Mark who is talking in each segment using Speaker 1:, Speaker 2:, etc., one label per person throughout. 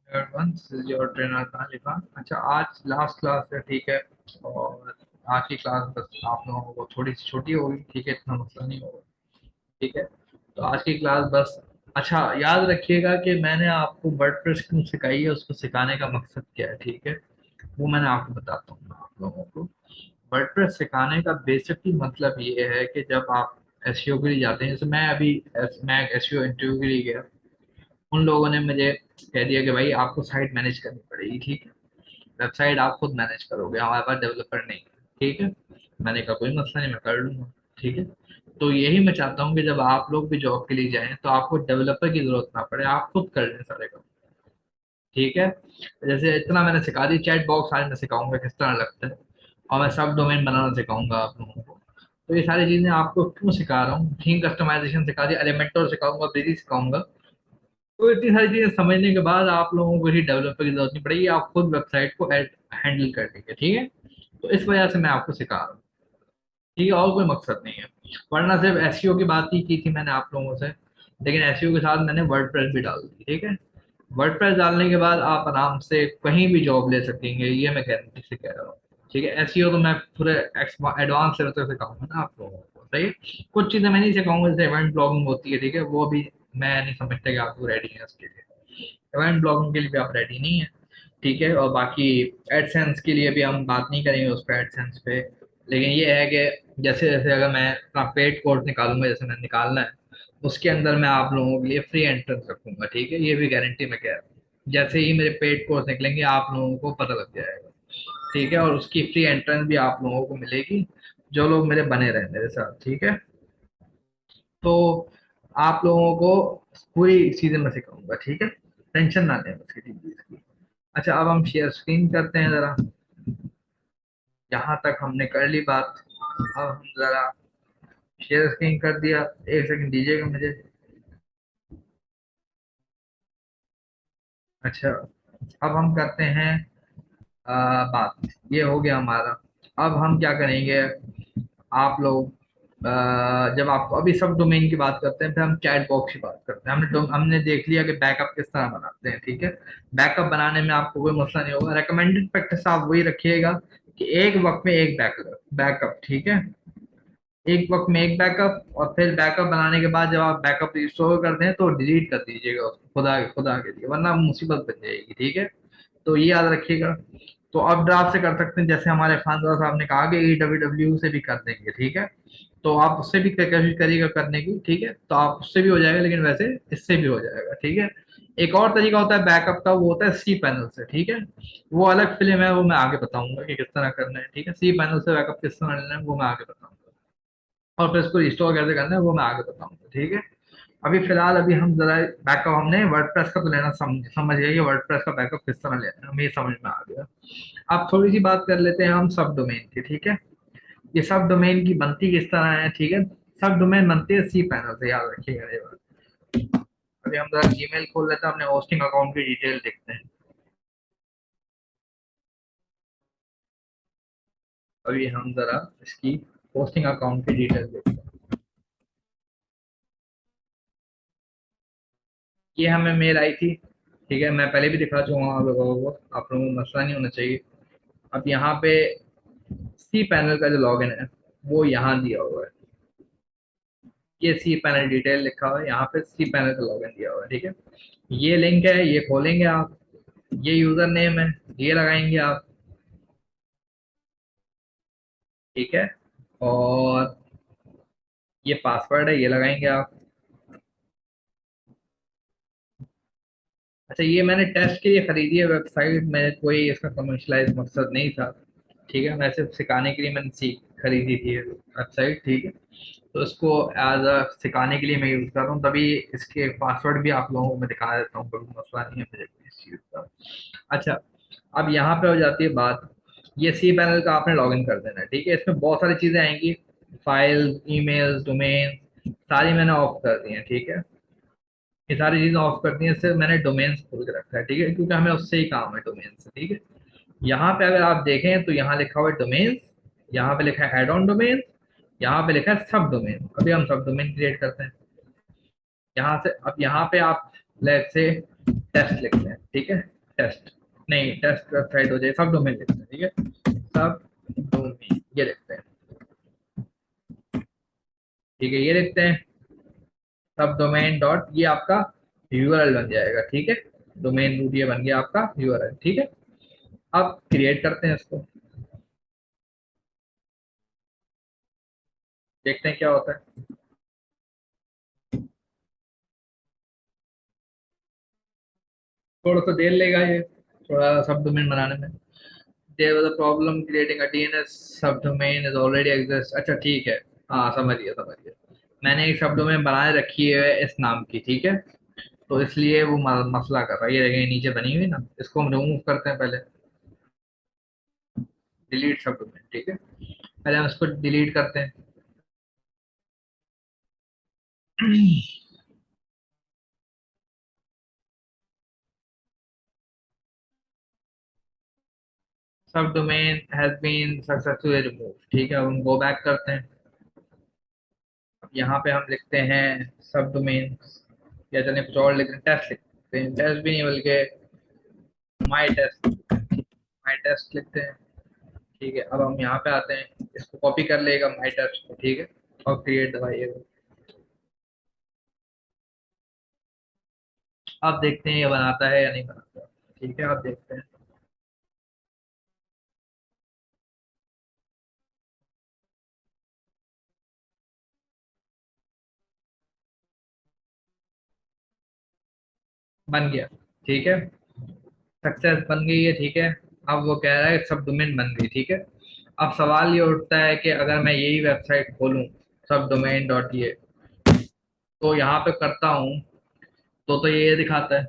Speaker 1: Once is your trainer तालिबा। अच्छा, आज last class है, ठीक है। और आज की क्लास बस आप लोगों को थोड़ी सी छोटी होगी, ठीक है, इतना मसला नहीं होगा, ठीक है। तो आज की क्लास बस, अच्छा याद रखिएगा कि मैंने आपको वर्डप्रेस क्यों सिखाई है, उसको सिखाने का मकसद क्या है, ठीक है। वो मैंने आपको बताता हूँ आप लोगों को। वर्डप्रेस सिखाने का बेसिकली मतलब ये है कि जब आप एसईओ के लिए जाते हैं, जैसे मैं अभी मैं एसईओ इंटरव्यू के लिए गया, उन लोगों ने मुझे कह दिया कि भाई आपको साइट मैनेज करनी पड़ेगी, ठीक है। वेबसाइट आप खुद मैनेज करोगे, हमारे पास डेवलपर नहीं है, ठीक है। मैंने कहा कोई मसला नहीं, मैं कर लूंगा, ठीक है। तो यही मैं चाहता हूँ कि जब आप लोग भी जॉब के लिए जाएं तो आपको डेवलपर की जरूरत ना पड़े, आप खुद कर लें सारे काम, ठीक है। जैसे इतना मैंने सिखा दी, चैट बॉक्स आज मैं सिखाऊंगा किस तरह लगता है, और मैं सब डोमेन बनाना सिखाऊंगा आप लोगों को। तो ये सारी चीजें आपको क्यों सिखा रहा हूँ, थीम कस्टमाइजेशन सिखा दी, एलिमेंटर सिखाऊंगा, ब्रिज सिखाऊंगा। तो इतनी सारी चीजें समझने के बाद आप लोगों को ही डेवलपर की जरूरत नहीं पड़ेगी, आप खुद वेबसाइट को हैंडल कर लेंगे, ठीक है। तो इस वजह से मैं आपको सिखा रहा हूँ, ठीक है, और कोई मकसद नहीं है। वरना सिर्फ एसईओ की बात ही की थी मैंने आप लोगों से, लेकिन एसईओ के साथ मैंने वर्डप्रेस भी डाल दी, ठीक है। वर्डप्रेस डालने के बाद आप आराम से कहीं भी जॉब ले सकेंगे, ये मैं गारंटी से कह रहा हूँ, ठीक है। एसईओ तो मैं पूरे एडवांस लेवल तक सिखाऊंगा ना आप लोगों को, सही है? कुछ चीजें मैं नहीं सिखाऊंगा, जैसे इवेंट ब्लॉगिंग होती है, ठीक है, वो भी मैं नहीं समझता कि आप लोग रेडी हैं उसके लिए। इवेंट ब्लॉगिंग के लिए भी आप रेडी नहीं है, ठीक है। और बाकी एडसेंस के लिए भी हम बात नहीं करेंगे उस पर, एडसेंस पे। लेकिन ये है कि जैसे जैसे अगर मैं अपना पेड कोर्स निकालूंगा, जैसे मैंने निकालना है, उसके अंदर मैं आप लोगों के लिए फ्री एंट्रेंस रखूंगा, ठीक है, ये भी गारंटी मैं कह रहा हूँ। जैसे ही मेरे पेड कोर्स निकलेंगे आप लोगों को पता लग जाएगा, ठीक है। और उसकी फ्री एंट्रेंस भी आप लोगों को मिलेगी, जो लोग मेरे बने रहे मेरे साथ, ठीक है। तो आप लोगों को पूरी चीजें मैं सिखाऊंगा, ठीक है, टेंशन ना लें उसकी चीज की। अच्छा, अब हम शेयर स्क्रीन करते हैं जरा। यहाँ तक हमने कर ली बात, अब हम जरा शेयर स्क्रीन कर दिया, एक सेकंड दीजिएगा मुझे। अच्छा, अब हम करते हैं बात, ये हो गया हमारा। अब हम क्या करेंगे, आप लोग जब आप अभी सब डोमेन की बात करते हैं, फिर हम चैट बॉक्स की बात करते हैं। हमने देख लिया कि बैकअप किस तरह बनाते हैं, ठीक है। बैकअप बनाने में आपको कोई मसला नहीं होगा, रिकमेंडेड प्रैक्टिस आप वही रखिएगा कि एक वक्त में एक बैकअप बैकअप, ठीक है। एक वक्त में एक बैकअप, और फिर बैकअप बनाने के बाद जब आप बैकअप रिस्टोर करते हैं तो डिलीट कर दीजिएगा उसको, खुदा खुदा के लिए, वरना मुसीबत बन जाएगी, ठीक है। तो ये याद रखिएगा। तो अब ड्राफ्ट से कर सकते हैं, जैसे हमारे खानदार साहब ने कहा कि EWW से भी कर देंगे, ठीक है। तो आप उससे भी कोशिश करिएगा करने की, ठीक है, तो आप उससे भी हो जाएगा, लेकिन वैसे इससे भी हो जाएगा, ठीक है। एक और तरीका होता है बैकअप का, वो होता है सी पैनल से, ठीक है। वो अलग फिल्म है, वो मैं आगे बताऊंगा कि किस तरह करना है, ठीक है। सी पैनल से बैकअप किस तरह लेना है वो मैं आगे बताऊंगा, और फिर इसको रिस्टोर कैसे करना है वो मैं आगे बताऊंगा, ठीक है। अभी फिलहाल अभी हम जरा बैकअप, हमने वर्डप्रेस का तो लेना समझ गए कि वर्डप्रेस का बैकअप किस तरह लेना है, हमें ये समझ में आ गया। अब थोड़ी सी बात कर लेते हैं हम सब डोमेन की, ठीक है। ये सब डोमेन की बनती किस तरह है, ठीक है। सब डोमेन बनती है सी पैनल से, याद रखिएगा ये बात। अभी हम जरा जीमेल खोल लेते हैं, अपने होस्टिंग अकाउंट की डिटेल देखते हैं। अभी हम जरा इसकी होस्टिंग अकाउंट की डिटेल देखते हैं। ये हमें मेल आई थी, ठीक है, मैं पहले भी दिखा चुका हूँ आप लोगों को, आप लोगों को मसला नहीं होना चाहिए। अब यहाँ पे सी पैनल का जो लॉगिन है वो यहाँ दिया हुआ है, ये सी पैनल डिटेल लिखा हुआ है, यहाँ पे सी पैनल का लॉगिन दिया हुआ है, ठीक है। ये लिंक है, ये खोलेंगे आप, ये यूजर नेम है, ये लगाएंगे आप, ठीक है। और ये पासवर्ड है, ये लगाएंगे आप। अच्छा, ये मैंने टेस्ट के लिए खरीदी है वेबसाइट, मैंने कोई इसका कमर्शलाइज मकसद नहीं था, ठीक है। मैं सिर्फ सिखाने के लिए मैंने सीख खरीदी थी वेबसाइट, ठीक है। तो इसको एज अ सिखाने के लिए मैं यूज़ कर रहा हूँ, तभी इसके पासवर्ड भी आप लोगों को मैं दिखा देता हूँ, कोई मसला नहीं है मुझे इस चीज़ का। अच्छा, अब यहाँ पे हो जाती है बात, ये सी पैनल का आपने लॉगिन कर देना है, ठीक है। इसमें बहुत सारी चीज़ें आएंगी, फाइल्स, ईमेल्स, डोमेन, सारी मैंने ऑफ कर दी है, ठीक है। ये सारी चीजें ऑफ कर दी है, सिर्फ मैंने डोमेन्स खोल के रखा है, ठीक है, क्योंकि हमें उससे ही काम है, डोमेन से, ठीक है। यहाँ पे अगर आप देखें तो यहाँ लिखा हुआ है डोमेन्स, यहाँ पे लिखा है एड ऑन डोमेन, यहाँ पे लिखा है सब डोमेन। अभी हम सब डोमेन क्रिएट करते हैं यहाँ से। अब यहाँ पे आप लेट से टेस्ट लिखते हैं, ठीक है। टेस्ट, नहीं टेस्ट वेबसाइट हो जाए, सब डोमेन लिखते हैं, ठीक है, सब डोमेन ये लिखते हैं, ठीक है, ये लिखते हैं, सब डोमेन डॉट, ये आपका यूआरएल बन जाएगा, ठीक है, डोमेन रूट ये बन गया आपका यूआरएल, ठीक है। अब क्रिएट करते हैं इसको, देखते हैं क्या होता है। थोड़ा सा देर लेगा ये, थोड़ा सब डोमेन बनाने में। There was a problem creating a DNS sub domain is already exist, अच्छा ठीक है, हाँ समझ गया समझ गया। मैंने एक सब डोमेन बनाए रखी है इस नाम की, ठीक है, तो इसलिए वो मसला कर रहा है, ये देखिए नीचे बनी हुई ना, इसको हम रिमूव करते हैं पहले, डिलीट सब डोमेन, ठीक है, पहले हम इसको डिलीट करते हैं। Sub domain has been successfully remove, ठीक है, अब हम गो बैक करते हैं। अब यहाँ पे हम लिखते हैं सब डोमेन, या चलिए कुछ और लिखते हैं, टेस्ट लिखते हैं, टेस्ट भी नहीं बल्कि माई टेस्ट, माई टेस्ट लिखते हैं, ठीक है। अब हम यहाँ पे आते हैं, इसको कॉपी कर लेगा माई टेस्ट को, ठीक है, और क्रिएट दबाइएगा। अब देखते हैं ये बनाता है या नहीं बनाता, ठीक है, अब देखते हैं। बन गया, ठीक है, सक्सेस बन गई है, ठीक है। अब वो कह रहा है सब डोमेन बन गई, ठीक है। अब सवाल ये उठता है कि अगर मैं यही वेबसाइट खोलूं, सब डोमेन डॉट ये, तो यहाँ पे करता हूँ तो ये दिखाता है,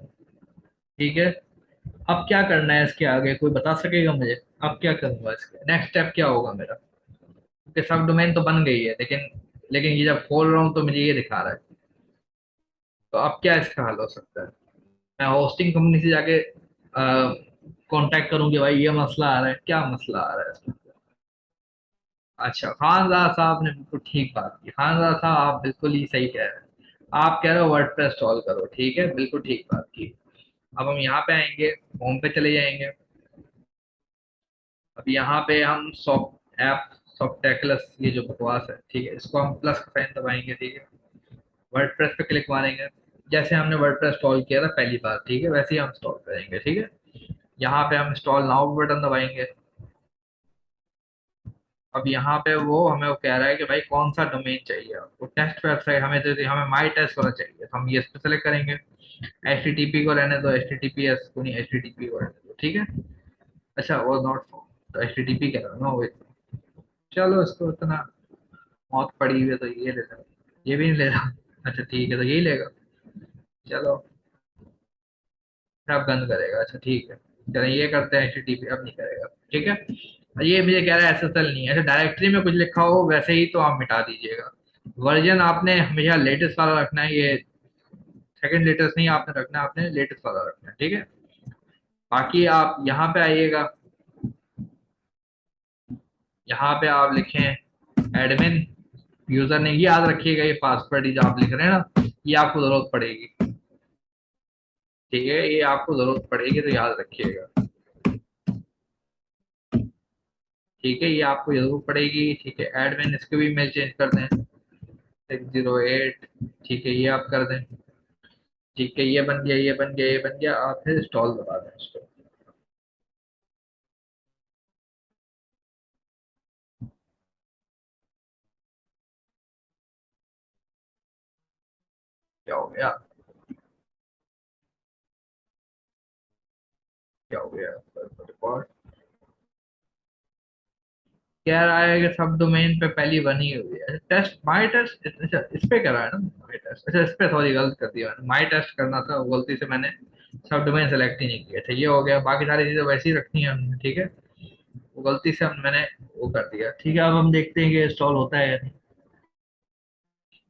Speaker 1: ठीक है। अब क्या करना है इसके आगे, कोई बता सकेगा मुझे? अब क्या करूंगा, इसके नेक्स्ट स्टेप क्या होगा मेरा, क्योंकि सब डोमेन तो बन गई है, लेकिन लेकिन ये जब खोल रहा हूँ तो मुझे ये दिखा रहा है, तो अब क्या इसका हल हो सकता है? मैं होस्टिंग कंपनी से जाके कांटेक्ट करूँ कि भाई ये मसला आ रहा है, क्या मसला आ रहा है इसमें? अच्छा, खानदार साहब ने बिल्कुल ठीक बात की, खानदार साहब आप बिल्कुल ही सही कह रहे हैं, आप कह रहे हो वर्डप्रेस सॉल्व करो, ठीक है, बिल्कुल ठीक बात की। अब हम यहाँ पे आएंगे, होम पे चले जाएंगे। अब यहाँ पे हम सॉफ्ट ऐप, सॉफ्टेक्लस, ये जो बकवास है, ठीक है, इसको हम प्लस का साइन दबाएंगे, ठीक है, वर्डप्रेस पे क्लिक मारेंगे, जैसे हमने वर्डप्रेस इंस्टॉल किया था पहली बार, ठीक है, वैसे ही हम इंस्टॉल करेंगे, ठीक है। यहाँ पे हम इंस्टॉल नाउ बटन दबाएंगे। अब यहाँ पे वो हमें वो कह रहा है कि भाई कौन सा डोमेन चाहिए आपको, टेस्ट वेबसाइट हमें तो हमें माई टेस्ट वाला चाहिए, तो हम ये इस पे सेलेक्ट करेंगे। एच टी टी पी को रहने दो, H T T P S को नहीं, एच टी टी पी को रहने दो, ठीक है। अच्छा वो नॉट फाउंड, तो एच टी टी पी कह रहा हूँ ना वो, चलो इसको इतना मौत पड़ी हुई है तो ये ले लो, ये भी नहीं ले रहा, अच्छा ठीक है, तो यही लेगा, चलो, फिर अब बंद करेगा, अच्छा ठीक है, चलो ये करते हैं, एच टी टी पी अब नहीं करेगा, ठीक है। ये मुझे कह रहा है एसएसएल नहीं है, अच्छा डायरेक्टरी में कुछ लिखा हो वैसे ही तो आप मिटा दीजिएगा, वर्जन आपने हमेशा लेटेस्ट वाला रखना है, ये सेकंड लेटेस्ट नहीं आपने रखना है, आपने लेटेस्ट वाला रखना है, ठीक है। बाकी आप यहाँ पे आइएगा, यहाँ पे आप लिखें एडमिन यूजर ने, ये याद रखिएगा, ये पासवर्ड ही जो आप लिख रहे हैं ना, ये आपको जरूरत पड़ेगी, ठीक है, ये आपको जरूरत पड़ेगी, तो याद रखिएगा, ठीक है, ये आपको जरूर पड़ेगी, ठीक है। एडमिन इसको भी मेल चेंज कर दें, 608, ठीक है, ये आप कर दें, ठीक है, ये बन गया, ये बन गया, ये बन गया, आप फिर इंस्टॉल दबा दें इसको। क्या हो गया, क्या हो गया, रिकॉर्ड कह रहा है कि सब डोमेन पे पहली बनी हुई है, टेस्ट माई टेस्ट, अच्छा इस पे कह रहा है ना माई टेस्ट, अच्छा इस पे सॉरी गलत कर दिया मैंने, माई टेस्ट करना था, वो गलती से मैंने सब डोमेन सेलेक्ट ही नहीं किया था, ये हो गया, बाकी सारी चीजें वैसे ही रखनी है हमने, ठीक है, वो गलती से मैंने वो कर दिया, ठीक है। अब हम देखते हैं कि इंस्टॉल होता है या नहीं,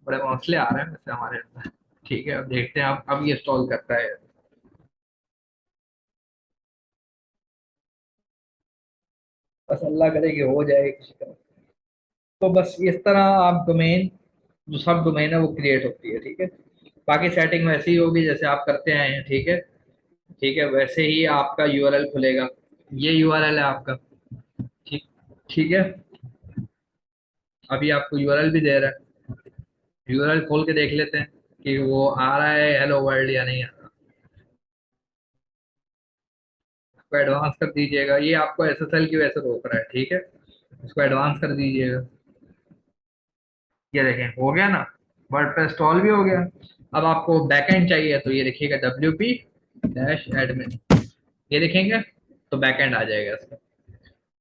Speaker 1: बड़े मसले आ रहे हैं वैसे हमारे अंदर, ठीक है, अब देखते हैं अब ये इंस्टॉल करता है। बस अल्लाह करे कि हो जाए किसी तरह। तो बस इस तरह आप डोमेन, जो सब डोमेन है वो क्रिएट होती है, ठीक है। बाकी सेटिंग वैसी ही होगी जैसे आप करते आए हैं, ठीक है। ठीक है, वैसे ही आपका यूआरएल खुलेगा। ये यूआरएल है आपका। ठीक, ठीक है। अभी आपको यूआरएल भी दे रहा है, यूआरएल खोल के देख लेते हैं कि वो आ रहा है हेलो वर्ल्ड या नहीं आ रहा। इसको एडवांस कर दीजिएगा, ये आपको एसएसएल की वजह से रोक रहा है, ठीक है। इसको एडवांस कर दीजिएगा। ये देखें हो गया ना, वर्डप्रेस इंस्टॉल भी हो गया। अब आपको बैकएंड चाहिए तो ये देखिएगा wp-admin, ये देखेंगे तो बैकएंड आ जाएगा इसका।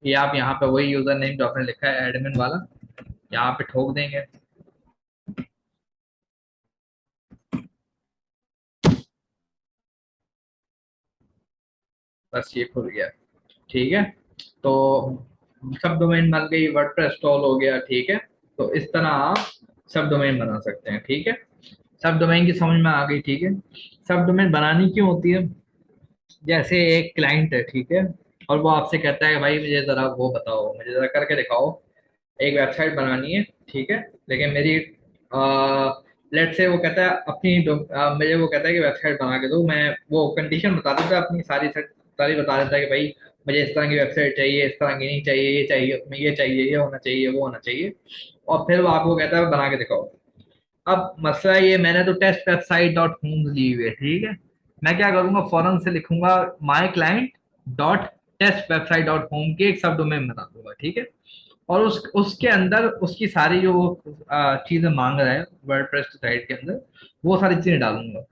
Speaker 1: ये आप यहाँ पे वही यूजर नेम जो आपने लिखा है एडमिन वाला, यहाँ पे ठोक देंगे। बस ये खुल गया, ठीक है। तो सब डोमेन बन गई, वर्डप्रेस इंस्टॉल हो गया, ठीक है। तो इस तरह आप सब डोमेन बना सकते हैं, ठीक है। सब डोमेन की समझ में आ गई, ठीक है। सब डोमेन बनानी क्यों होती है? जैसे एक क्लाइंट है, ठीक है, और वो आपसे कहता है भाई मुझे जरा वो बताओ, मुझे जरा करके दिखाओ, एक वेबसाइट बनानी है, ठीक है। लेकिन मेरी लेट से वो कहता है मुझे वो कहता है कि वेबसाइट बना के दो, मैं वो कंडीशन बता देता है अपनी सारी बता देता है कि भाई मुझे इस तरह की वेबसाइट चाहिए, इस तरह की नहीं चाहिए, ये चाहिए, उसमें ये चाहिए, ये होना चाहिए, वो होना चाहिए। और फिर वो आपको कहता है बना के दिखाओ। अब मसला ये, मैंने तो टेस्ट वेबसाइट डॉट होम ली हुई है, ठीक है। मैं क्या करूंगा, फौरन से लिखूंगा my client dot test website dot home के एक सब डोमेन बना दूंगा, ठीक है। और उसके अंदर उसकी सारी जो चीजें मांग रहा है वर्डप्रेस साइट के अंदर, वो सारी चीजें डालूंगा।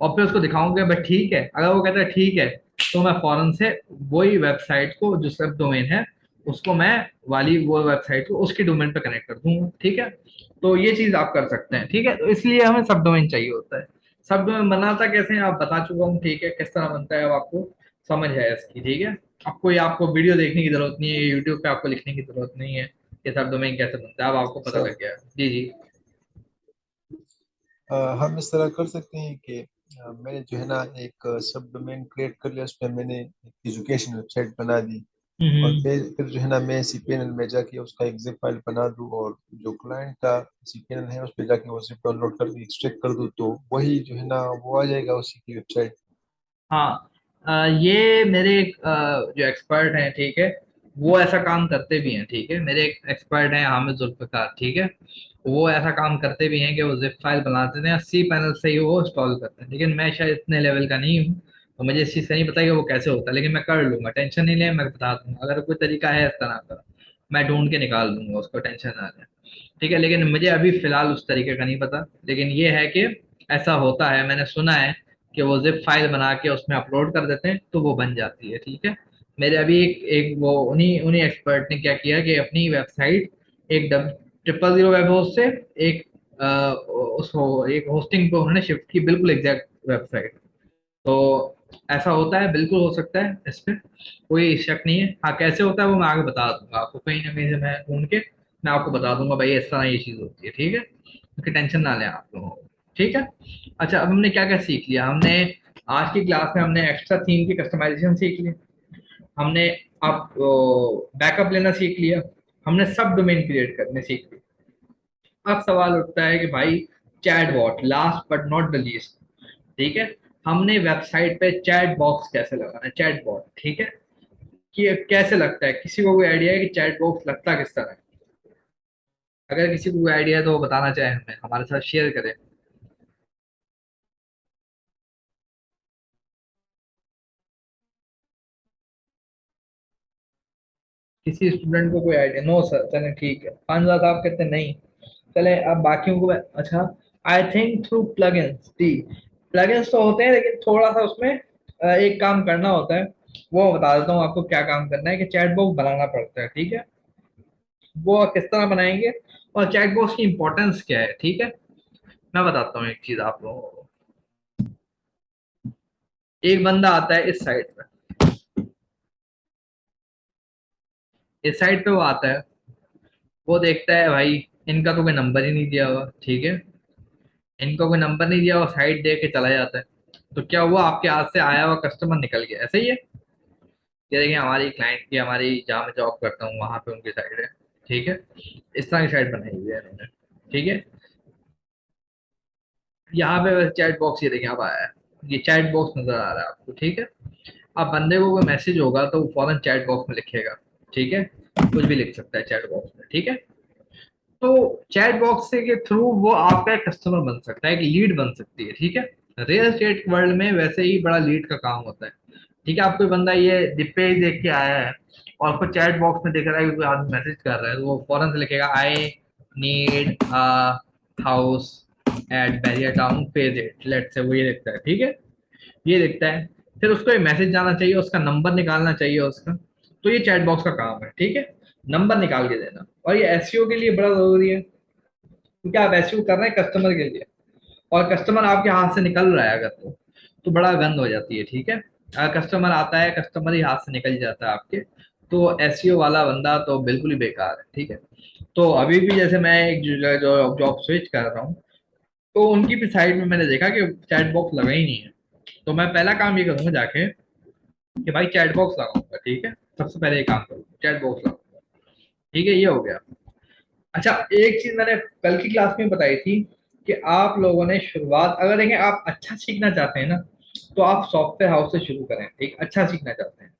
Speaker 1: और फिर उसको दिखाऊंगा भाई ठीक है, अगर वो कहता है ठीक है, तो मैं फौरन से वही वेबसाइट को जो सब डोमेन है उसको मैं वाली वो वेबसाइट को उसके डोमेन पे कनेक्ट कर दूंगा, ठीक है। तो ये चीज आप कर सकते हैं, ठीक है। तो इसलिए हमें सब डोमेन चाहिए होता है। सब डोमेन बनाता कैसे है आप बता चुका हूँ, ठीक है, किस तरह बनता है, अब आपको समझ है इसकी, ठीक है। आपको वीडियो देखने की जरूरत नहीं है, यूट्यूब पे आपको लिखने की जरूरत नहीं है कि सब डोमेन कैसे बनता है, अब आपको पता
Speaker 2: सर
Speaker 1: लग गया। जी जी।
Speaker 2: हम इस तरह कर सकते हैं कि मैंने जो है ना एक सब डोमेन क्रिएट कर लिया, उस पर मैंने एक एजुकेशन वेबसाइट बना दी। और
Speaker 1: हम्म।
Speaker 2: फिर जो है ना मैं cPanel में जाके उसका एक जिप फाइल बना दूँ, और जो क्लाइंट का cPanel है उस पर जाके वो जिप डाउनलोड करके एक्सट्रैक्ट कर दूँ, तो वही जो है ना वो आ जाएगा उसी की वेबसाइट।
Speaker 1: हाँ, ये मेरे एक जो एक्सपर्ट हैं, ठीक है, वो ऐसा काम करते भी हैं, ठीक है। मेरे एक एक्सपर्ट हैं हामिद जुल्फकार, ठीक है। वो ऐसा काम करते भी हैं कि वो जिप फाइल बनाते हैं, सी पैनल से ही वो इंस्टॉल करते हैं। लेकिन मैं शायद इतने लेवल का नहीं हूँ, तो मुझे इस चीज़ से नहीं पता कि वो कैसे होता है, लेकिन मैं कर लूंगा, टेंशन नहीं ले, मैं बता दूंगा अगर कोई तरीका है इस तरह का, मैं ढूंढ के निकाल दूंगा, उसको टेंशन ना ले, ठीक है। लेकिन मुझे अभी फिलहाल उस तरीके का नहीं पता, लेकिन ये है कि ऐसा होता है, मैंने सुना है कि वो जिप फाइल बना के उसमें अपलोड कर देते हैं तो वो बन जाती है, ठीक है। मेरे अभी एक वो उन्हीं उन्हीं एक्सपर्ट ने क्या किया कि अपनी वेबसाइट एक 000 वेब होस्ट से एक एक होस्टिंग पे उन्होंने शिफ्ट की, बिल्कुल एग्जैक्ट वेबसाइट। तो ऐसा होता है, बिल्कुल हो सकता है, इस पे कोई शक नहीं है। हाँ, कैसे होता है वो मैं आगे बता दूंगा आपको, कहीं ना कहीं से मैं ढूंढ के मैं आपको बता दूंगा भाई इस तरह ये चीज होती है, ठीक है। क्योंकि टेंशन ना लें आप लोगों को, ठीक है। अच्छा, अब हमने क्या क्या सीख लिया, हमने आज की क्लास में हमने एक्स्ट्रा थीम की कस्टमाइजेशन सीख ली, हमने आप बैकअप लेना सीख लिया, हमने सब डोमेन क्रिएट करने सीख लिया। अब सवाल उठता है कि भाई chat bot, last but not the least, ठीक है। हमने वेबसाइट पे चैट बॉक्स कैसे लगाना है, चैट बॉट, ठीक है। कि कैसे लगता है, किसी को कोई आइडिया है कि चैट बॉक्स लगता किस तरह है? अगर किसी को कोई आइडिया है तो वो बताना चाहे हमें, हमारे साथ शेयर करें। किसी स्टूडेंट को कोई आइडिया? नो सर, चले ठीक है, 5,000 साहब कहते हैं नहीं। चले अब बाकियों को अच्छा, I think through plugins, T plugins तो होते हैं लेकिन थोड़ा सा उसमें एक काम करना होता है, वो बता देता हूँ आपको क्या काम करना है, कि चैट बॉक्स बनाना पड़ता है, ठीक है। वो किस तरह बनाएंगे और चैट बॉक्स की इंपॉर्टेंस क्या है, ठीक है। मैं बताता हूँ एक चीज आप लोगों को। एक बंदा आता है इस साइड पे, इस साइड पे वो आता है, वो देखता है भाई इनका तो कोई नंबर ही नहीं दिया हुआ, ठीक है। इनका कोई नंबर नहीं दिया, वो साइड दे के चला जाता है। तो क्या हुआ, आपके हाथ से आया हुआ कस्टमर निकल गया, ऐसा ही है। ये देखिए हमारी क्लाइंट की, हमारी जहाँ मैं जॉब करता हूँ वहां पे उनकी साइड है, ठीक है। इस तरह की साइड बनाई हुई है इन्होंने, ठीक है। यहाँ पे चैट बॉक्स ये देखिए अब आया है, ये चैट बॉक्स नजर आ रहा है आपको, ठीक है। अब बंदे को कोई मैसेज होगा तो वो फौरन चैट बॉक्स में लिखेगा, ठीक है, कुछ भी लिख सकता है चैट बॉक्स में, ठीक है। तो चैट बॉक्स से के थ्रू वो आपका कस्टमर बन सकता है, एक लीड बन सकती है, ठीक है। रियल एस्टेट वर्ल्ड में वैसे ही बड़ा लीड का काम होता है, ठीक है। आप कोई बंदा ये पेज देख के आया है और आपको चैट बॉक्स में दिख रहा है कि कोई आदमी मैसेज कर रहा है, तो वो फौरन से लिखेगा I need a house at barrier town page it, late से, वो ये लिखता है, ठीक है, ये लिखता है। फिर उसको एक मैसेज जाना चाहिए, उसका नंबर निकालना चाहिए उसका, तो ये चैट बॉक्स का काम है, ठीक है, नंबर निकाल के देना। और ये एसईओ के लिए बड़ा जरूरी है, क्योंकि आप एसईओ कर रहे हैं कस्टमर के लिए, और कस्टमर आपके हाथ से निकल रहा है अगर तो बड़ा गंद हो जाती है, ठीक है। अगर कस्टमर आता है, कस्टमर ही हाथ से निकल जाता है आपके, तो एसईओ वाला बंदा तो बिल्कुल ही बेकार है, ठीक है। तो अभी भी जैसे मैं एक जो जॉब स्विच कर रहा हूँ, तो उनकी भी साइड में मैंने देखा कि चैट बॉक्स लगा ही नहीं है। तो मैं पहला काम ये करूंगा जाके कि भाई चैट बॉक्स लगाऊंगा, ठीक है, सबसे पहले ये काम करूंगा, चैट बॉक्स लगाऊंगा, ठीक है, ये हो गया। अच्छा, एक चीज मैंने कल की क्लास में बताई थी कि आप लोगों ने शुरुआत, अगर देखें आप अच्छा सीखना चाहते हैं ना, तो आप सॉफ्टवेयर हाउस से शुरू करें, ठीक, अच्छा सीखना चाहते हैं।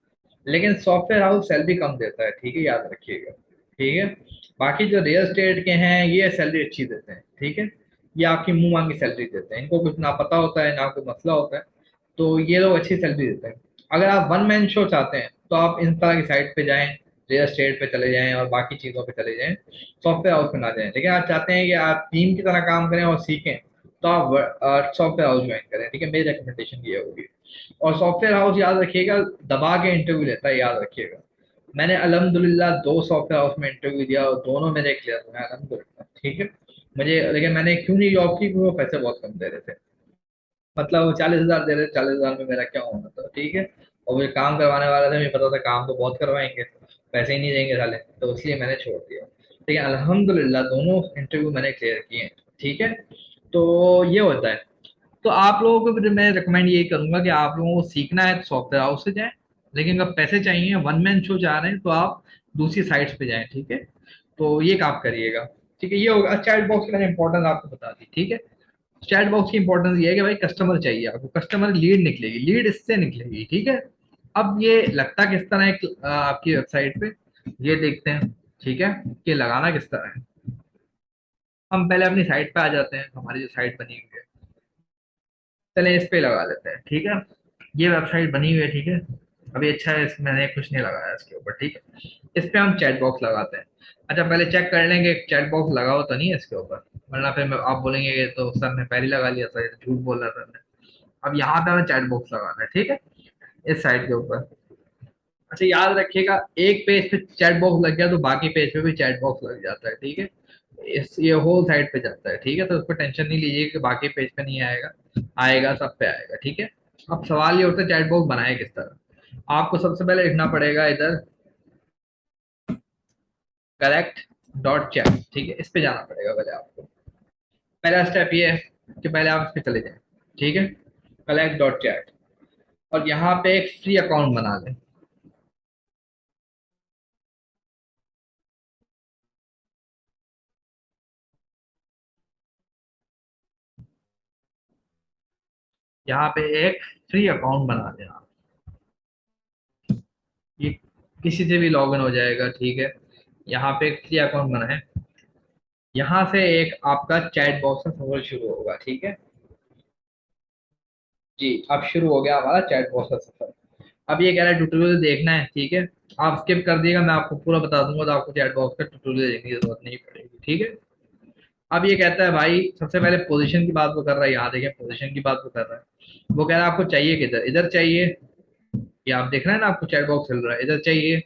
Speaker 1: लेकिन सॉफ्टवेयर हाउस सैलरी कम देता है, ठीक है, याद रखिएगा, ठीक है। बाकी जो रियल एस्टेट के हैं ये सैलरी अच्छी देते हैं, ठीक है, ये आपकी मुंह मांगी सैलरी देते हैं, इनको कुछ ना पता होता है ना कोई मसला होता है, तो ये लोग अच्छी सैलरी देते हैं। अगर आप वन मैन शो चाहते हैं तो आप इन तरह की साइट पे जाएं, रियल एस्टेट पे चले जाएं और बाकी चीज़ों पे चले जाएं, सॉफ्टवेयर हाउस में ना जाएं। लेकिन आप चाहते हैं कि आप टीम की तरह काम करें और सीखें, तो आप सॉफ्टवेयर हाउस ज्वाइन करें, ठीक है, मेरी रिकमेंडेशन ये होगी। और सॉफ्टवेयर हाउस याद रखिएगा दबा के इंटरव्यू लेता है, याद रखिएगा। मैंने अल्हम्दुलिल्लाह 2 सॉफ्टवेयर हाउस में इंटरव्यू दिया और दोनों मेरे क्लियर हुए अल्हम्दुलिल्लाह, ठीक है। मुझे, लेकिन मैंने क्यों नहीं जॉब की, क्योंकि वो पैसे बहुत कम दे रहे थे, मतलब वो 40,000 दे रहे थे, 40,000 में मेरा क्या होना था, ठीक है। और मुझे काम करवाने वाला था, मुझे पता था काम तो बहुत करवाएंगे, पैसे ही नहीं देंगे साले, तो इसलिए मैंने छोड़ दिया। ठीक है, अल्हम्दुलिल्लाह दोनों इंटरव्यू मैंने क्लियर किए हैं, ठीक है। तो ये होता है। तो आप लोगों को भी मैं रिकमेंड यही करूंगा कि आप लोगों को सीखना है तो सॉफ्टवेयर हाउस से जाएं, लेकिन अगर पैसे चाहिए, वन मैन शो चाह रहे हैं, तो आप दूसरी साइट्स पे जाएं, ठीक है। तो ये काम करिएगा, ठीक है, ये होगा। चैट बॉक्स की मैंने इंपॉर्टेंस आपको बता दी, ठीक है। चैट बॉक्स की इंपॉर्टेंस ये है कि भाई कस्टमर चाहिए आपको, कस्टमर लीड निकलेगी, लीड इससे निकलेगी, ठीक है। अब ये लगता किस तरह है आपकी वेबसाइट पे, ये देखते हैं, ठीक है, कि लगाना किस तरह है। हम पहले अपनी साइट पे आ जाते हैं, हमारी जो साइट बनी हुई है, चले इस पे लगा लेते हैं, ठीक है। ये वेबसाइट बनी हुई है, ठीक है, अभी अच्छा है, मैंने कुछ नहीं लगाया इसके ऊपर, ठीक है। इस पे हम चैट बॉक्स लगाते हैं। अच्छा, पहले चेक कर लेंगे चैट बॉक्स लगा हो तो नहीं है इसके ऊपर, वरना फिर आप बोलेंगे कि तो सर ने पहले लगा लिया था, ये तो झूठ बोल रहा था। अब यहाँ पे हमें चैट बॉक्स लगाना है, ठीक है, इस साइड के ऊपर। अच्छा, याद रखिएगा, एक पेज पे चैट बॉक्स लग गया तो बाकी पेज पे भी चैट बॉक्स लग जाता है, ठीक है। इस ये होल साइड पे जाता है, ठीक है, तो उसको टेंशन नहीं लीजिए कि बाकी पेज पे नहीं आएगा, आएगा, सब पे आएगा, ठीक है। अब सवाल ये होता है चैट बॉक्स बनाए किस तरह। आपको सबसे पहले लिखना पड़ेगा इधर करेक्ट डॉट चैट, ठीक है, इस पे जाना पड़ेगा पहले आपको। पहला स्टेप ये है कि पहले आप इस पे चले जाएं, ठीक है, कलेक्ट डॉट चैट, और यहाँ पे एक फ्री अकाउंट बना लें। यहाँ पे एक फ्री अकाउंट बना देना, ये किसी से भी लॉगिन हो जाएगा, ठीक है। यहाँ पे एक फ्री अकाउंट बनाए, यहाँ से एक आपका चैट बॉक्स का सफर शुरू होगा, ठीक है जी। अब शुरू हो गया हमारा चैट बॉक्स का सफर। अब ये कह रहा है ट्यूटोरियल देखना है, ठीक है, आप स्किप कर दिएगा, मैं आपको पूरा बता दूंगा, तो आपको चैट बॉक्स का ट्यूटोरियल देखने की जरूरत नहीं पड़ेगी, ठीक है। अब ये कहता है भाई, सबसे पहले पोजीशन की बात वो कर रहा है, यहाँ देखें पोजीशन की बात वो कर रहा है। वो कह रहा है आपको चाहिए किधर, इधर चाहिए, ये आप देख रहे हैं ना, आपको चैट बॉक्स चल रहा है, इधर चाहिए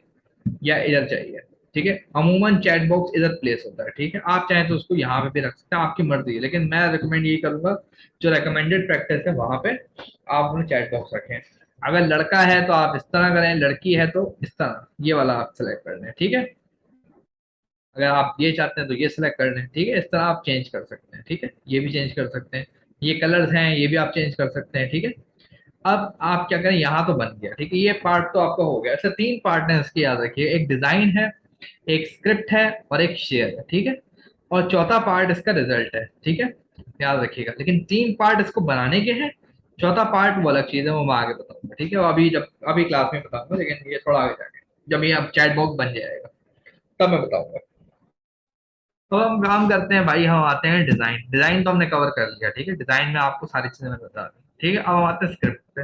Speaker 1: या इधर चाहिए, ठीक है। अमूमन चैट बॉक्स इधर प्लेस होता है, ठीक है, आप चाहें तो उसको यहाँ पे भी रख सकते हैं, आपकी मर्जी है, लेकिन मैं रिकमेंड यही करूंगा, जो रिकमेंडेड प्रैक्टिस है वहां पे आप अपने चैट बॉक्स रखें। अगर लड़का है तो आप इस तरह करें, लड़की है तो इस तरह, ये वाला आप सेलेक्ट कर लें, ठीक है। अगर आप ये चाहते हैं तो ये सिलेक्ट कर लें, ठीक है, इस तरह आप चेंज कर सकते हैं, ठीक है, ये भी चेंज कर सकते हैं, ये कलर्स हैं ये भी आप चेंज कर सकते हैं, ठीक है। अब आप क्या करें, यहाँ तो बन गया, ठीक है, ये पार्ट तो आपका हो गया। ऐसे 3 पार्ट है इसके, याद रखिए, एक डिजाइन है, एक स्क्रिप्ट है और एक शेयर है, ठीक है। और चौथा पार्ट इसका रिजल्ट है, ठीक है, याद रखिएगा। लेकिन 3 पार्ट इसको बनाने के हैं, चौथा पार्ट वो अलग चीज है, वो मैं आगे बताऊंगा, ठीक है, वो अभी जब अभी क्लास में बताऊंगा, लेकिन ये थोड़ा आगे जाके जब ये अब चैट बॉक्स बन जाएगा तब मैं बताऊंगा। तो हम काम करते हैं भाई, हम आते हैं डिजाइन। डिजाइन तो हमने कवर कर लिया, ठीक है, डिजाइन में आपको सारी चीजें मैं बता दूँ, ठीक है। अब हम आते हैं स्क्रिप्ट पे।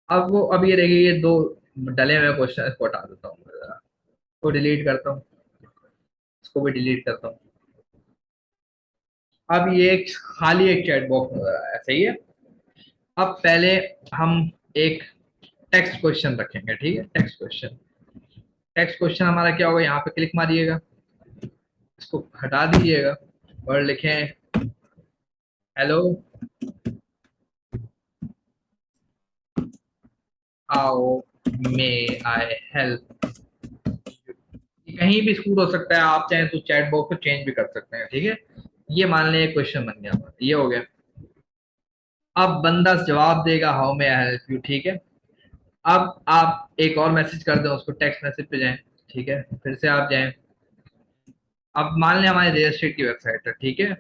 Speaker 1: अब ये देखिए, ये दो डले हुए क्वेश्चन इसको हटा देता हूँ मैं जरा, इसको डिलीट करता हूँ, इसको भी डिलीट करता हूँ। अब ये एक खाली एक चैट बॉक्स नजर आया, सही है। अब पहले हम एक टेक्स्ट क्वेश्चन रखेंगे, ठीक है, टेक्स्ट क्वेश्चन। टेक्स्ट क्वेश्चन हमारा क्या होगा, यहाँ पे क्लिक मारिएगा, इसको हटा दीजिएगा और लिखें hello, how may I help. कहीं भी स्कूल हो सकता है, आप चाहें तो चैट बॉक्स को चेंज भी कर सकते हैं, ठीक है। ये मान लें क्वेश्चन बन गया हमारा, ये हो गया। अब बंदा जवाब देगा how may I help you, ठीक है। अब आप एक और मैसेज कर दें उसको, टेक्स्ट मैसेज पे जाएं, ठीक है, फिर से आप जाएं। अब मान लें हमारी रियल एस्टेट की वेबसाइट है, ठीक है।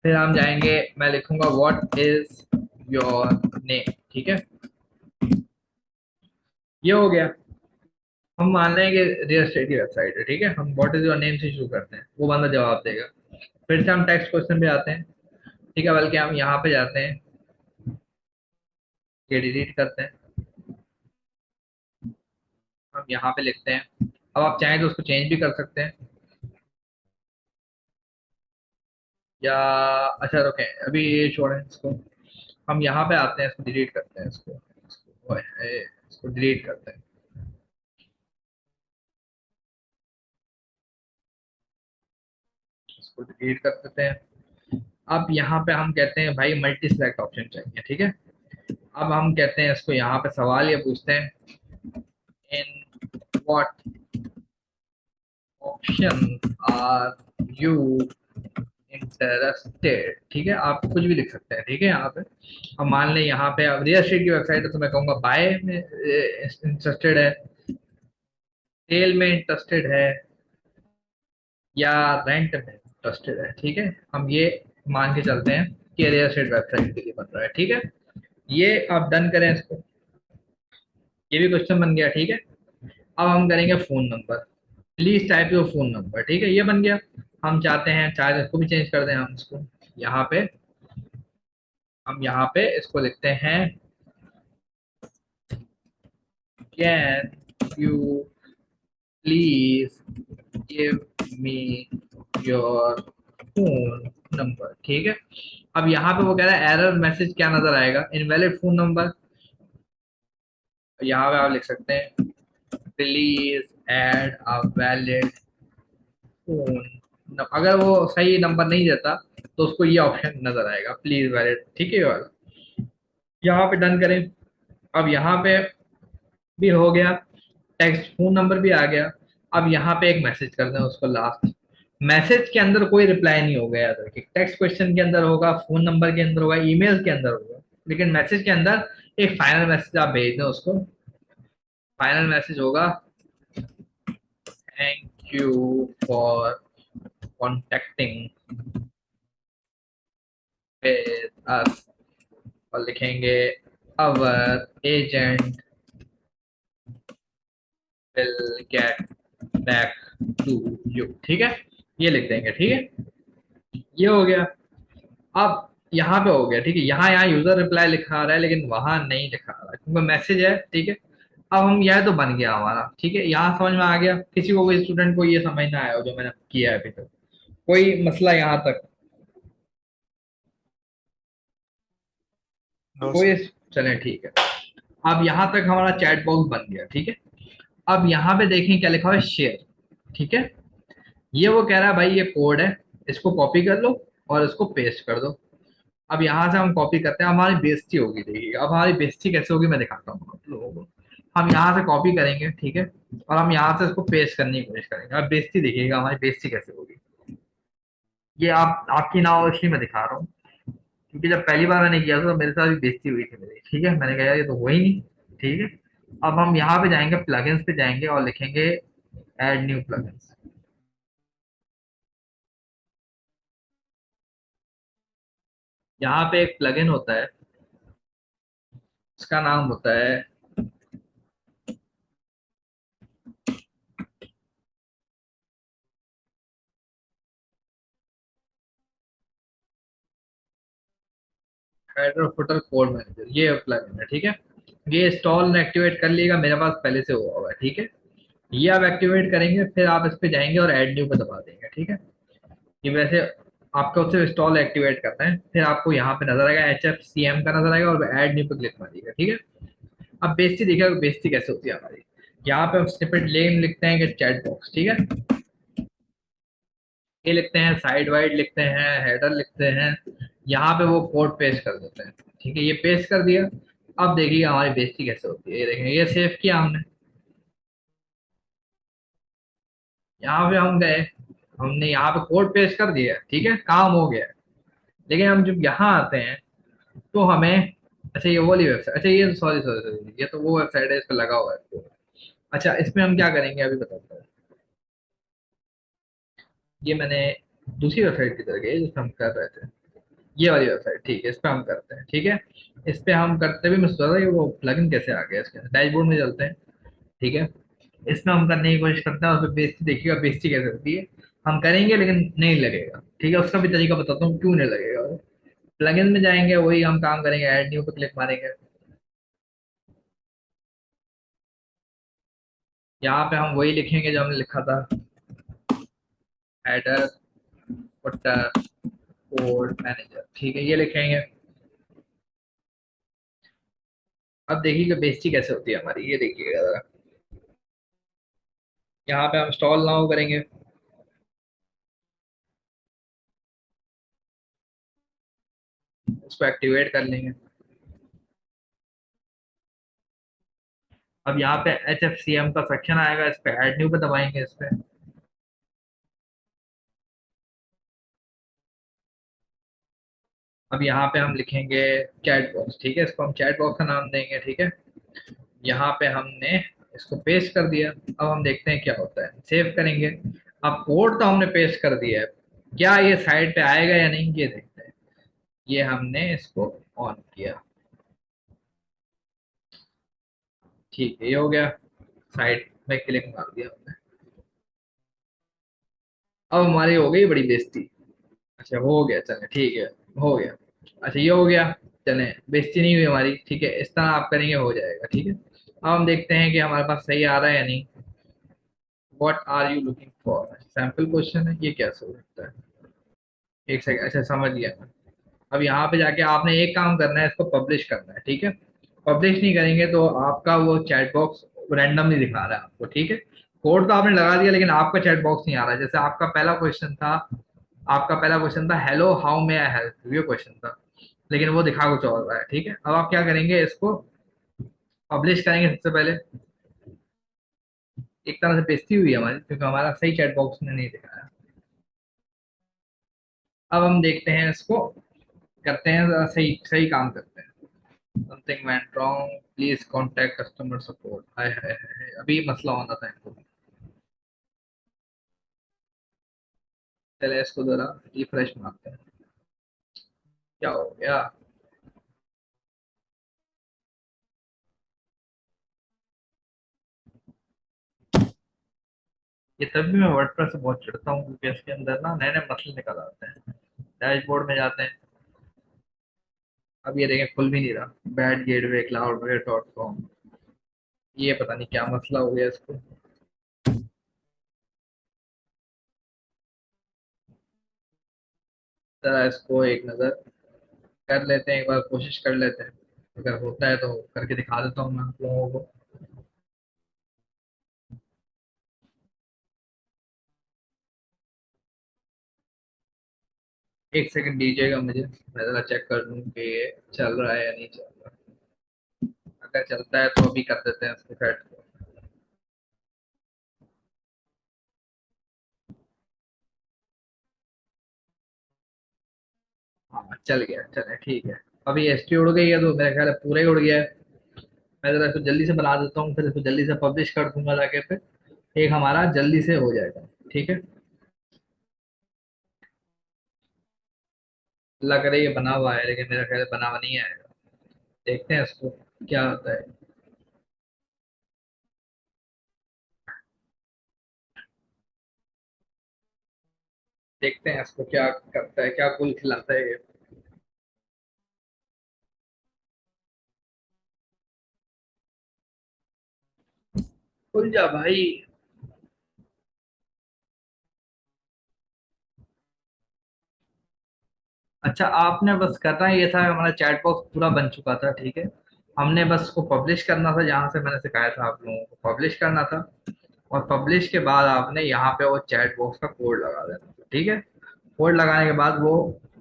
Speaker 1: फिर हम जाएंगे, मैं लिखूंगा व्हाट इज योर नेम, ठीक है, ये हो गया। हम मान लें कि रियल एस्टेट की वेबसाइट है, ठीक है, हम व्हाट इज योर नेम से शुरू करते हैं, वो बंदा जवाब देगा। फिर से हम टेक्स्ट क्वेश्चन पे आते हैं, ठीक है, बल्कि हम यहाँ पे जाते हैं, ये डिलीट करते हैं, हम यहाँ पे लिखते हैं। अब आप चाहें तो उसको चेंज भी कर सकते हैं, या अच्छा रुके अभी ये छोड़ें इसको। हम यहाँ पे आते हैं, इसको डिलीट करते हैं, इसको डिलीट करते हैं, इसको डिलीट कर देते हैं। अब यहाँ पे हम कहते हैं भाई मल्टी सिलेक्ट ऑप्शन चाहिए, ठीक है। अब हम कहते हैं इसको, यहाँ पे सवाल ये पूछते हैं, in what option are you interested, ठीक है, आप कुछ भी लिख सकते हैं, ठीक है। यहाँ पे अब मान लें, यहाँ पे अब रियल एस्टेट की वेबसाइट है तो मैं कहूँगा बाय में इंटरेस्टेड है, सेल में इंटरेस्टेड है, या रेंट में इंटरेस्टेड है, ठीक है। हम ये मान के चलते हैं कि रियल एस्टेट वेबसाइट के लिए बन रहा है, ठीक है। ये आप डन करें इसको, ये भी क्वेश्चन बन गया, ठीक है। अब हम करेंगे phone number, please type your phone number, ठीक है, ये बन गया। हम चाहते हैं, चाहे इसको भी चेंज कर दें हम इसको, यहाँ पे हम यहाँ पे इसको लिखते हैं, can you please give me your phone number, ठीक है। अब यहाँ पे वो कह रहा है एरर मैसेज क्या नजर आएगा, इनवैलिड फोन नंबर। यहाँ पे आप लिख सकते हैं please add a valid phone. अगर वो सही नंबर नहीं देता तो उसको ये ऑप्शन नजर आएगा, प्लीज वैलिड, ठीक है, ये वाला। यहाँ पे डन करें। अब यहाँ पे भी हो गया, टेक्स्ट फोन नंबर भी आ गया। अब यहाँ पे एक मैसेज कर दें उसको लास्ट। मैसेज के अंदर कोई रिप्लाई नहीं होगा, याद रखिए, टेक्स्ट क्वेश्चन के अंदर होगा, फोन नंबर के अंदर होगा, ईमेल के अंदर होगा, लेकिन मैसेज के अंदर एक फाइनल मैसेज आप भेज दें उसको। फाइनल मैसेज होगा, thank you for contacting with us, और लिखेंगे our agent will get back to you, ठीक है, ये लिख देंगे, ठीक है, ये हो गया। अब यहाँ पे हो गया, ठीक है, यहाँ यूजर रिप्लाई लिखा रहा है लेकिन वहां नहीं लिखा रहा है क्योंकि मैसेज है, ठीक है। अब हम यह तो बन गया हमारा, ठीक है, यहाँ समझ में आ गया किसी को, कोई स्टूडेंट को ये समझ ना आया हो जो मैंने किया है अभी तक, कोई मसला यहाँ तक
Speaker 2: नो
Speaker 1: कोई?
Speaker 2: सर।
Speaker 1: चले ठीक है। अब यहाँ तक हमारा चैट बॉक्स बन गया, ठीक है। अब यहाँ पे देखें क्या लिखा हुआ है, शेयर, ठीक है। ये वो कह रहा है भाई ये कोड है, इसको कॉपी कर लो और इसको पेस्ट कर दो। अब यहाँ से हम कॉपी करते हैं, हमारी बेइज्जती होगी, देखिए अब हमारी बेइज्जती कैसे होगी मैं दिखाता हूँ आप लोगों को। हम यहाँ से कॉपी करेंगे, ठीक है, और हम यहाँ से इसको पेस्ट करने की कोशिश करेंगे। अब बेइज्जती देखिएगा हमारी बेइज्जती कैसे होगी, ये आप आपकी ना हो इसलिए मैं दिखा रहा हूँ, क्योंकि जब पहली बार मैंने किया था तो मेरे साथ भी बेइज्जती हुई थी मेरी, ठीक है, मैंने कहा यार ये तो हुआ ही नहीं, ठीक है। अब हम यहाँ पे जाएंगे, प्लगइन्स पे जाएंगे और लिखेंगे ऐड न्यू प्लगइन्स। यहाँ पे एक प्लगइन होता है, उसका नाम होता है हेडर फुटर कोड मैनेजर। ये प्लगइन है, ठीक है। ये इंस्टॉल ने एक्टिवेट कर लिएगा, मेरे पास पहले से हुआ हुआ है, ठीक है। ये आप एक्टिवेट करेंगे, फिर आप इस पे जाएंगे और ऐड न्यू पे दबा देंगे, ठीक है। ये वैसे आपको सिर्फ इंस्टॉल एक्टिवेट करना है, फिर आपको यहाँ पे नजर आएगा HFCM का नजर आएगा और ऐड न्यू पे क्लिक मारिएगा, ठीक है। अब बेइज्जती देखिएगा बेइज्जती कैसे होती है हमारी। यहाँ पे हम स्निपेट लेन लिखते हैं कि चैट बॉक्स, ठीक है। ये लिखते हैं, साइड वाइड लिखते हैं, हेडर लिखते हैं, यहाँ पे वो कोड पेस्ट कर देते हैं, ठीक है। ये पेस्ट कर दिया। अब देखिए हमारी बेइज्जती कैसे होती है, ये देखें, ये सेव किया हमने। यहाँ पे हम गए, हमने यहाँ पे कोड पेस्ट कर दिया, ठीक है, काम हो गया। लेकिन हम जब यहाँ आते हैं तो हमें, अच्छा ये वो वाली वेबसाइट, अच्छा ये सॉरी सॉरी सॉरी, ये तो वो वेबसाइट है, इस पे लगा हुआ है। अच्छा इसमें हम क्या करेंगे अभी बताता हूँ। ये मैंने दूसरी वेबसाइट की तरह गई जिस पे हम कर रहे थे, ये वाली वेबसाइट, ठीक है, इस पे हम करते हैं, ठीक है। इस पे हम करते भी, मैं सोच रहा था कि वो प्लगइन कैसे आ गया इसके अंदर, डैशबोर्ड में चलते हैं, ठीक है। इसमें हम करने की कोशिश करते हैं, उस पर बेइज्जती देखिएगा बेइज्जती कैसे होती है। हम करेंगे लेकिन नहीं लगेगा, ठीक है। उसका भी तरीका बताता हूँ क्यों नहीं लगेगा। प्लगइन में जाएंगे, वही हम काम करेंगे, ऐड न्यू पे क्लिक मारेंगे। यहाँ पे हम वही लिखेंगे जो हमने लिखा था, हेडर फुटर कोड मैनेजर, ठीक है, ये लिखेंगे। अब देखिएगा बेइज्जती कैसे होती है हमारी, ये देखिएगा जरा। यहाँ पे हम इंस्टॉल नाउ करेंगे, उसको एक्टिवेट कर लेंगे। अब यहाँ पे HFCM का सेक्शन आएगा, इस पे ऐड न्यू पे दबाएंगे इस पे। अब यहाँ पे हम लिखेंगे चैट बॉक्स, ठीक है, इसको हम चैट बॉक्स का नाम देंगे, ठीक है। यहाँ पे हमने इसको पेस्ट कर दिया। अब हम देखते हैं क्या होता है, सेव करेंगे। अब कोड तो हमने पेस्ट कर दिया है, क्या ये साइड पे आएगा या नहीं ये देखते हैं। ये हमने इसको ऑन किया, ठीक है, ये हो गया। साइड में क्लिक मार दिया हमने। अब हमारी हो गई बड़ी बेइज्जती। अच्छा हो गया, चले ठीक है, हो गया। अच्छा ये हो गया, चले, बेइज्जती नहीं हुई हमारी, ठीक है। इस तरह आप करेंगे हो जाएगा, ठीक है। अब हम देखते हैं कि हमारे पास सही आ रहा है या नहीं। What are you looking for, sample question है, ये कैसे हो सकता है। एक सेकंड, अच्छा समझ गया मैं। अब यहाँ पे जाके आपने एक काम करना है, इसको पब्लिश करना है, ठीक है। पब्लिश नहीं करेंगे तो आपका वो चैट बॉक्स रैंडमली दिखा रहा है आपको, ठीक है। कोड तो आपने लगा दिया लेकिन आपका चैट बॉक्स नहीं आ रहा है। जैसे आपका पहला क्वेश्चन था, आपका पहला क्वेश्चन था hello how may I help you, ये क्वेश्चन था, लेकिन वो दिखा कुछ और रहा है, ठीक है। अब आप क्या करेंगे, इसको पब्लिश करेंगे सबसे पहले। एक तरह से बेइज्जती हुई हमारी क्योंकि हमारा सही चैट बॉक्स ने नहीं दिखाया। अब हम देखते हैं इसको, करते हैं जरा, सही सही काम करते हैं। Something went wrong, please contact customer support, हाय हाय हाय, अभी मसला होना था इनको। चले इसको जरा रिफ्रेश मारते हैं, क्या हो गया। ये तभी मैं वर्डप्रेस से बहुत चिढ़ता हूँ क्योंकि इसके अंदर ना नए नए मसले निकल आते हैं। डैशबोर्ड में जाते हैं, अब ये देखें खुल भी नहीं रहा, बैड गेटवे cloudware.com, ये पता नहीं क्या मसला हो गया इसको। जरा इसको एक नज़र कर लेते हैं, एक बार कोशिश कर लेते हैं, अगर होता है तो करके दिखा देता हूँ मैं आप लोगों को। एक सेकंड दीजिएगा मुझे, मैं जरा चेक कर लूँ कि ये चल रहा है या नहीं चल रहा। अगर चलता है तो अभी कर देते हैं इसको सेट। हाँ चल गया, चले ठीक है। अभी एसटी उड़ गई है तो मेरा ख्याल है पूरा ही उड़ गया है। मैं जरा इसको जल्दी से बना देता हूँ, फिर इसको जल्दी से पब्लिश कर दूंगा जाके, फिर एक हमारा जल्दी से हो जाएगा, ठीक है। लग रही है बना हुआ है, लेकिन मेरा ख्याल बना हुआ नहीं आएगा। देखते हैं इसको क्या होता है। देखते हैं इसको क्या करता है, क्या गुल खिलाता है ये। खुल जा भाई। अच्छा, आपने बस करना ये था, हमारा चैट बॉक्स पूरा बन चुका था, ठीक है। हमने बस उसको पब्लिश करना था, जहां से मैंने सिखाया था आप लोगों को पब्लिश करना था। और पब्लिश के बाद आपने यहाँ पे वो चैट बॉक्स का कोड लगा देना था, ठीक है। कोड लगाने के बाद वो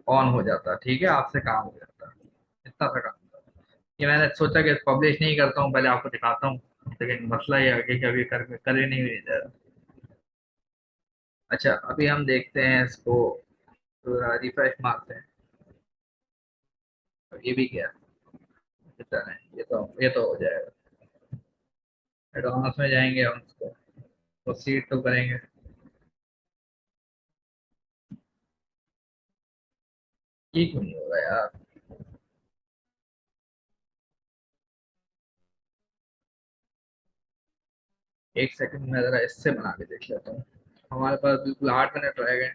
Speaker 1: ऑन हो जाता, ठीक है, आपसे काम हो जाता। इतना सा काम था। ये मैंने सोचा कि पब्लिश नहीं करता हूँ, पहले आपको दिखाता हूँ। लेकिन मसला ये है कि अभी कर ही नहीं दे रहा। अच्छा, अभी हम देखते हैं इसको, रिफ्रेश मारते हैं। ये भी क्या कितना है, ये तो हो जाएगा। एडवांस में जाएंगे हम उसको, प्रोसीड तो करेंगे। ये क्यों नहीं होगा यार। एक सेकंड में जरा इससे बना के देख लेता हूँ। हमारे पास बिल्कुल 8 मिनट रह गए।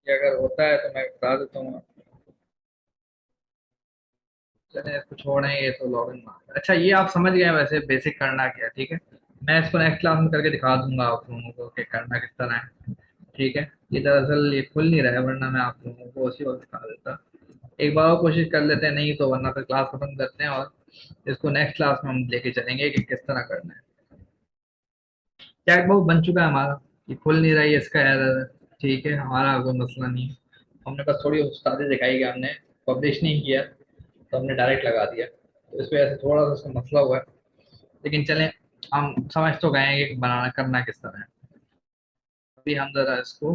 Speaker 1: ये अगर होता है तो मैं बता देता हूँ। चलिए इसको छोड़ें, ये तो लॉगिन मार। अच्छा, ये आप समझ गए हैं वैसे बेसिक करना क्या है, ठीक है। मैं इसको नेक्स्ट क्लास में करके दिखा दूंगा आप लोगों को कि करना किस तरह है, ठीक है। ये दरअसल ये खुल नहीं रहा है, वरना मैं आप लोगों को उसी वक्त दिखा देता। एक बार और कोशिश कर लेते हैं, नहीं तो वरना फिर क्लास खत्म करते हैं और इसको नेक्स्ट क्लास में हम लेके चलेंगे कि किस तरह करना है। चैट बॉक्स बन चुका है हमारा। ये खुल नहीं रहा है, ये इसका एरर है। ठीक है, हमारा कोई मसला नहीं है। हमने बस थोड़ी उस्तादी दिखाई कि हमने पब्लिश नहीं किया, तो हमने डायरेक्ट लगा दिया, तो इस वजह से थोड़ा सा उसका मसला हुआ है। लेकिन चलें, हम समझ तो गए हैं कि बनाना करना किस तरह है। अभी हम जरा इसको,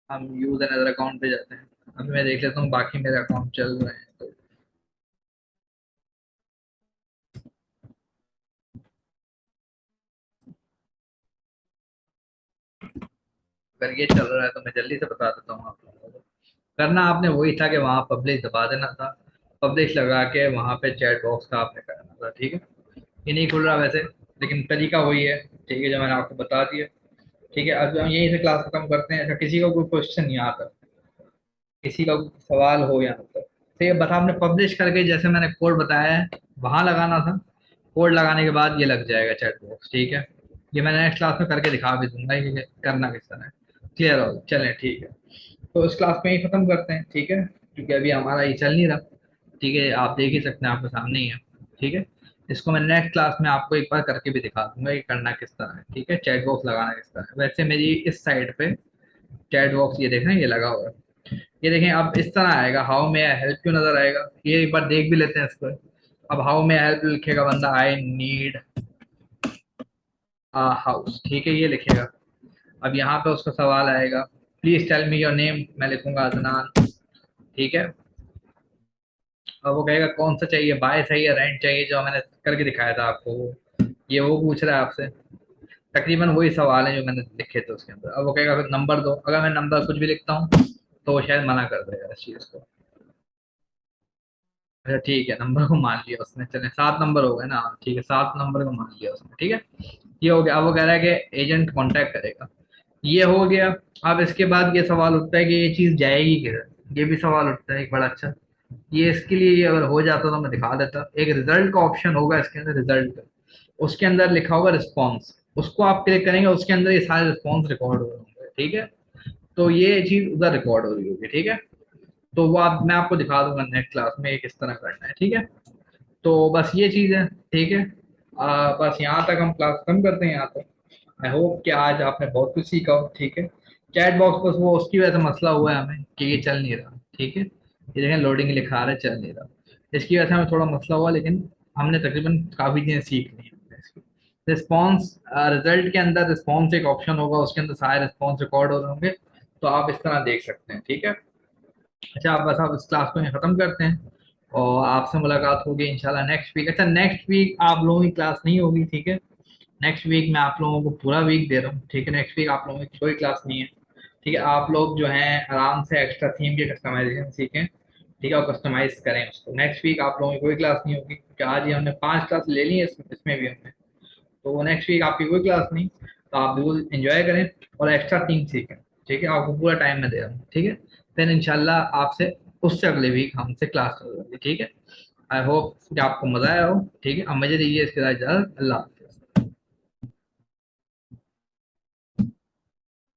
Speaker 1: हम यूज एन अदर अकाउंट पे जाते हैं। अभी मैं देख लेता हूँ बाकी मेरे अकाउंट चल रहे हैं तो। अगर ये चल रहा है तो मैं जल्दी से बता देता हूँ आप लोगों को। करना आपने वही था कि वहाँ पब्लिश दबा देना था। पब्लिश लगा के वहाँ पे चैट बॉक्स का आपने करना था, ठीक है। ये नहीं खुल रहा वैसे, लेकिन तरीका वही है, ठीक है, जो मैंने आपको बता दिया। ठीक है, अब हम यहीं से क्लास खत्म करते हैं। अच्छा, किसी का कोई क्वेश्चन यहाँ तक, किसी का कोई सवाल हो यहाँ तक, तो ये बता। आपने पब्लिश करके जैसे मैंने कोड बताया है वहां लगाना था। कोड लगाने के बाद ये लग जाएगा चैट बॉक्स, ठीक है। ये मैंने नेक्स्ट क्लास में करके दिखा भी दूंगा कि करना किस तरह है। क्लियर हो, चलें ठीक है। तो इस क्लास में ही खत्म करते हैं, ठीक है, क्योंकि अभी हमारा ये चल नहीं रहा। ठीक है, आप देख ही सकते हैं, आपके सामने ही है। ठीक है, इसको मैं नेक्स्ट क्लास में आपको एक बार करके भी दिखा दूंगा कि करना किस तरह है, ठीक है, चैट बॉक्स लगाना किस तरह है। वैसे मेरी इस साइड पे चैट बॉक्स ये देखें, ये लगा हुआ है। ये देखें, अब इस तरह आएगा, how may I help you नजर आएगा। ये एक बार देख भी लेते हैं इसको। अब हाउ मे आई हेल्प लिखेगा बंदा, आई नीड अ हाउस, ठीक है, ये लिखेगा। अब यहाँ पे उसका सवाल आएगा, please tell me your name, मैं लिखूंगा अदनान, ठीक है। अब वो कहेगा कौन सा चाहिए, बाय चाहिए, रेंट चाहिए, जो मैंने करके दिखाया था आपको वो। ये वो पूछ रहा है आपसे। तकरीबन वही सवाल है जो मैंने लिखे थे उसके अंदर। अब वो कहेगा फिर नंबर दो, अगर मैं नंबर कुछ भी लिखता हूँ तो वो शायद मना कर देगा इस चीज को। अच्छा ठीक है, नंबर को मान लिया उसने, चले 7 नंबर हो गए ना, ठीक है, 7 नंबर को मान लिया उसने, ठीक है। ये हो गया। अब वो कह रहा है कि एजेंट कांटेक्ट करेगा, ये हो गया। अब इसके बाद ये सवाल उठता है कि ये चीज जाएगी किधर, ये भी सवाल उठता है एक बड़ा अच्छा। ये इसके लिए, ये अगर हो जाता तो मैं दिखा देता। एक रिजल्ट का ऑप्शन होगा इसके अंदर, रिजल्ट, उसके अंदर लिखा होगा रिस्पॉन्स, उसको आप क्लिक करेंगे, उसके अंदर ये सारे रिस्पॉन्स रिकॉर्ड हो रहे होंगे, ठीक है। तो ये चीज उधर रिकॉर्ड हो रही होगी, ठीक है। तो वो आप, मैं आपको दिखा दूंगा नेक्स्ट क्लास में ये किस तरह करना है, ठीक है। तो बस ये चीज है, ठीक है। बस यहाँ तक हम क्लास खत्म करते हैं यहाँ तक। आई होप कि आज आपने बहुत कुछ सीखा हो, ठीक है। चैट बॉक्स बस वो उसकी वजह से मसला हुआ है हमें कि ये चल नहीं रहा, ठीक है। ये देखें लोडिंग लिखा आ रहा है, चल नहीं रहा। इसकी वजह से हमें थोड़ा मसला हुआ, लेकिन हमने तकरीबन काफी चीजें सीख ली हैं। रिस्पॉन्स, रिजल्ट के अंदर रिस्पॉन्स एक ऑप्शन होगा, उसके अंदर सारे रिस्पॉन्स रिकॉर्ड हो रहे होंगे, तो आप इस तरह देख सकते हैं, ठीक है। अच्छा आप बस आप इस क्लास को यहाँ खत्म करते हैं और आपसे मुलाकात होगी इंशाल्लाह नेक्स्ट वीक। अच्छा नेक्स्ट वीक आप लोगों की क्लास नहीं होगी, ठीक है। नेक्स्ट वीक मैं आप लोगों को पूरा वीक दे रहा हूँ, ठीक है। नेक्स्ट वीक आप लोगों की कोई क्लास नहीं है, ठीक है। आप लोग जो है आराम से एक्स्ट्रा थीम के कस्टमाइजेशन सीखें, ठीक है, और कस्टमाइज करें उसको। नेक्स्ट वीक आप लोगों की कोई क्लास नहीं होगी क्योंकि आज ही हमने 5 क्लास ले ली है, इसमें भी हमने, तो वो नेक्स्ट वीक आपकी कोई क्लास नहीं। तो आप बिल्कुल एंजॉय करें और एक्स्ट्रा थीम सीखें, ठीक है। आपको पूरा टाइम मैं दे रहा हूँ, ठीक है। फिर इंशाल्लाह आपसे उससे अगले वीक हमसे क्लास होगी, ठीक है। आई होप कि आपको मजा आया हो, ठीक है। अब मुझे दीजिए इसके साथ इजाजत, अल्लाह हाफ़िज़।